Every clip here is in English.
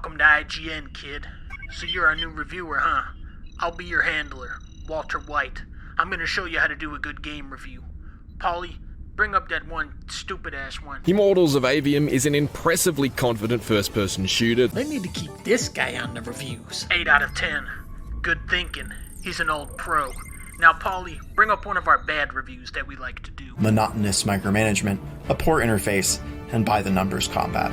Welcome to IGN, kid. So you're our new reviewer, huh? I'll be your handler, Walter White. I'm gonna show you how to do a good game review. Paulie, bring up that one stupid-ass one. Immortals of Avium is an impressively confident first-person shooter. They need to keep this guy on the reviews. 8 out of 10. Good thinking. He's an old pro. Now, Paulie, bring up one of our bad reviews that we like to do. Monotonous micromanagement, a poor interface, and by-the-numbers combat.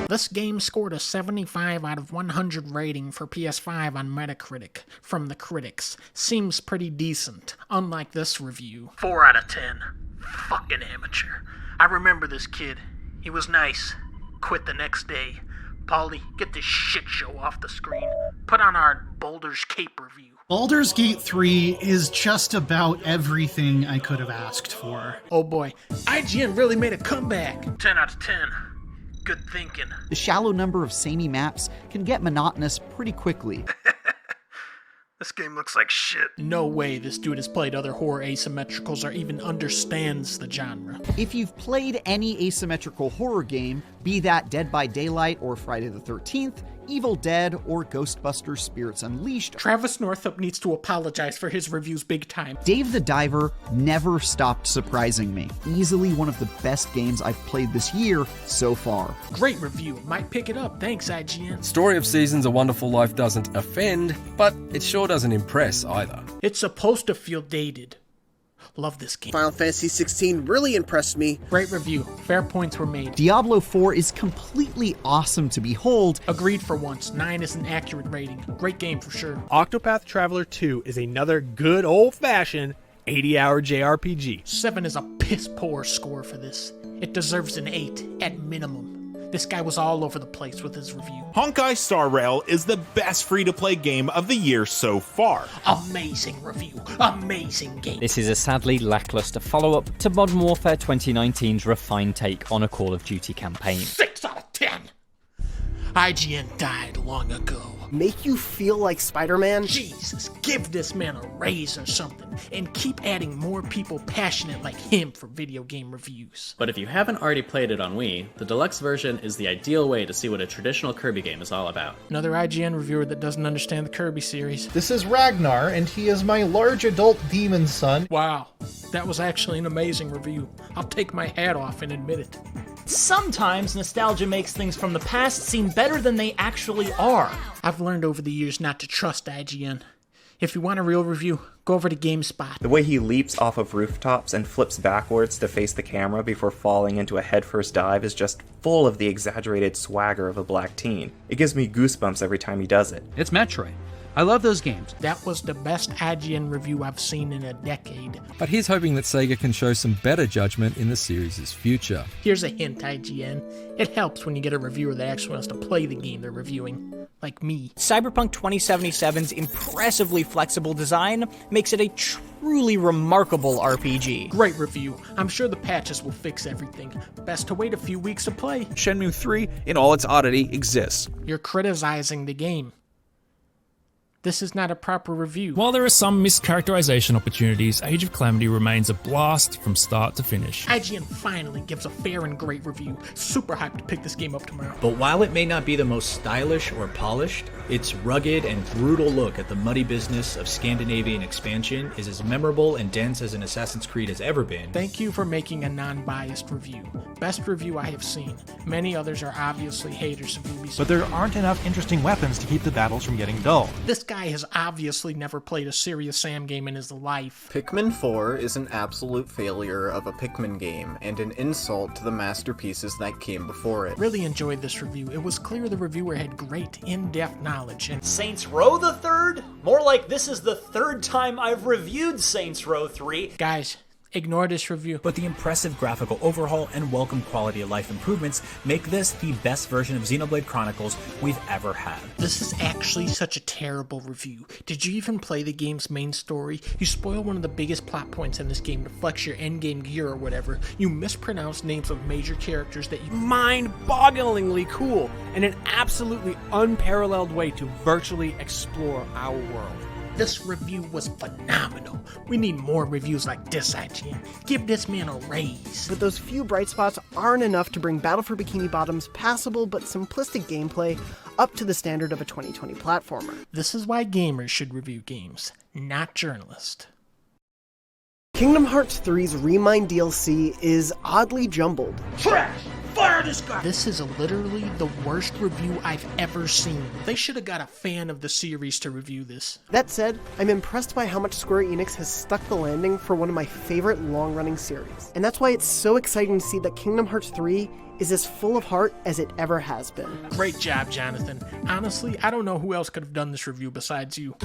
This game scored a 75 out of 100 rating for PS5 on Metacritic from the critics. Seems pretty decent, unlike this review. 4 out of 10. Fucking amateur. I remember this kid. He was nice. Quit the next day. Paulie, get this shit show off the screen. Put on our Baldur's Cape review. Baldur's Gate 3 is just about everything I could have asked for. Oh boy, IGN really made a comeback. 10 out of 10. Good thinking. The shallow number of samey maps can get monotonous pretty quickly. This game looks like shit. No way this dude has played other horror asymmetricals or even understands the genre. If you've played any asymmetrical horror game, be that Dead by Daylight or Friday the 13th, Evil Dead, or Ghostbusters Spirits Unleashed, Travis Northup needs to apologize for his reviews big time. Dave the Diver never stopped surprising me. Easily one of the best games I've played this year so far. Great review. Might pick it up. Thanks, IGN. Story of Seasons: A Wonderful Life doesn't offend, but it sure doesn't impress either. It's supposed to feel dated. Love this game. Final Fantasy 16 really impressed me. Great review. Fair points were made. Diablo 4 is completely awesome to behold. Agreed for once. 9 is an accurate rating. Great game for sure. Octopath Traveler 2 is another good old-fashioned 80-hour JRPG. 7 is a piss-poor score for this. It deserves an 8 at minimum. This guy was all over the place with his review. Honkai Star Rail is the best free-to-play game of the year so far. Amazing review. Amazing game. This is a sadly lackluster follow-up to Modern Warfare 2019's refined take on a Call of Duty campaign. 6 out of 10. IGN died long ago. Make you feel like Spider-Man? Jesus, give this man a raise or something, and keep adding more people passionate like him for video game reviews. But if you haven't already played it on Wii, the deluxe version is the ideal way to see what a traditional Kirby game is all about. Another IGN reviewer that doesn't understand the Kirby series. This is Ragnar, and he is my large adult demon son. Wow, that was actually an amazing review. I'll take my hat off and admit it. Sometimes nostalgia makes things from the past seem better than they actually are. I've learned over the years not to trust IGN. If you want a real review, go over to GameSpot. The way he leaps off of rooftops and flips backwards to face the camera before falling into a headfirst dive is just full of the exaggerated swagger of a black teen. It gives me goosebumps every time he does it. It's Metroid. I love those games. That was the best IGN review I've seen in a decade. But he's hoping that Sega can show some better judgment in the series' future. Here's a hint, IGN. It helps when you get a reviewer that actually wants to play the game they're reviewing. Like me. Cyberpunk 2077's impressively flexible design makes it a truly remarkable RPG. Great review. I'm sure the patches will fix everything. Best to wait a few weeks to play. Shenmue 3, in all its oddity, exists. You're criticizing the game. This is not a proper review. While there are some mischaracterization opportunities, Age of Calamity remains a blast from start to finish. IGN finally gives a fair and great review. Super hyped to pick this game up tomorrow. But while it may not be the most stylish or polished, its rugged and brutal look at the muddy business of Scandinavian expansion is as memorable and dense as an Assassin's Creed has ever been. Thank you for making a non-biased review. Best review I have seen. Many others are obviously haters of Ubisoft. But there aren't enough interesting weapons to keep the battles from getting dull. This guy has obviously never played a serious Sam game in his life. Pikmin 4 is an absolute failure of a Pikmin game, and an insult to the masterpieces that came before it. Really enjoyed this review. It was clear the reviewer had great in-depth knowledge. And Saints Row the third? More like this is the third time I've reviewed Saints Row 3. Guys, ignore this review. But the impressive graphical overhaul and welcome quality of life improvements make this the best version of Xenoblade Chronicles we've ever had. This is actually such a terrible review. Did you even play the game's main story? You spoil one of the biggest plot points in this game to flex your endgame gear or whatever. You mispronounce names of major characters that you... Mind-bogglingly cool, and an absolutely unparalleled way to virtually explore our world. This review was phenomenal. We need more reviews like this, IGN. Give this man a raise. But those few bright spots aren't enough to bring Battle for Bikini Bottom's passable but simplistic gameplay up to the standard of a 2020 platformer. This is why gamers should review games, not journalists. Kingdom Hearts 3's Remind DLC is oddly jumbled. Trash! Fire this guy! This is literally the worst review I've ever seen. They should have got a fan of the series to review this. That said, I'm impressed by how much Square Enix has stuck the landing for one of my favorite long-running series. And that's why it's so exciting to see that Kingdom Hearts 3 is as full of heart as it ever has been. Great job, Jonathan. Honestly, I don't know who else could have done this review besides you.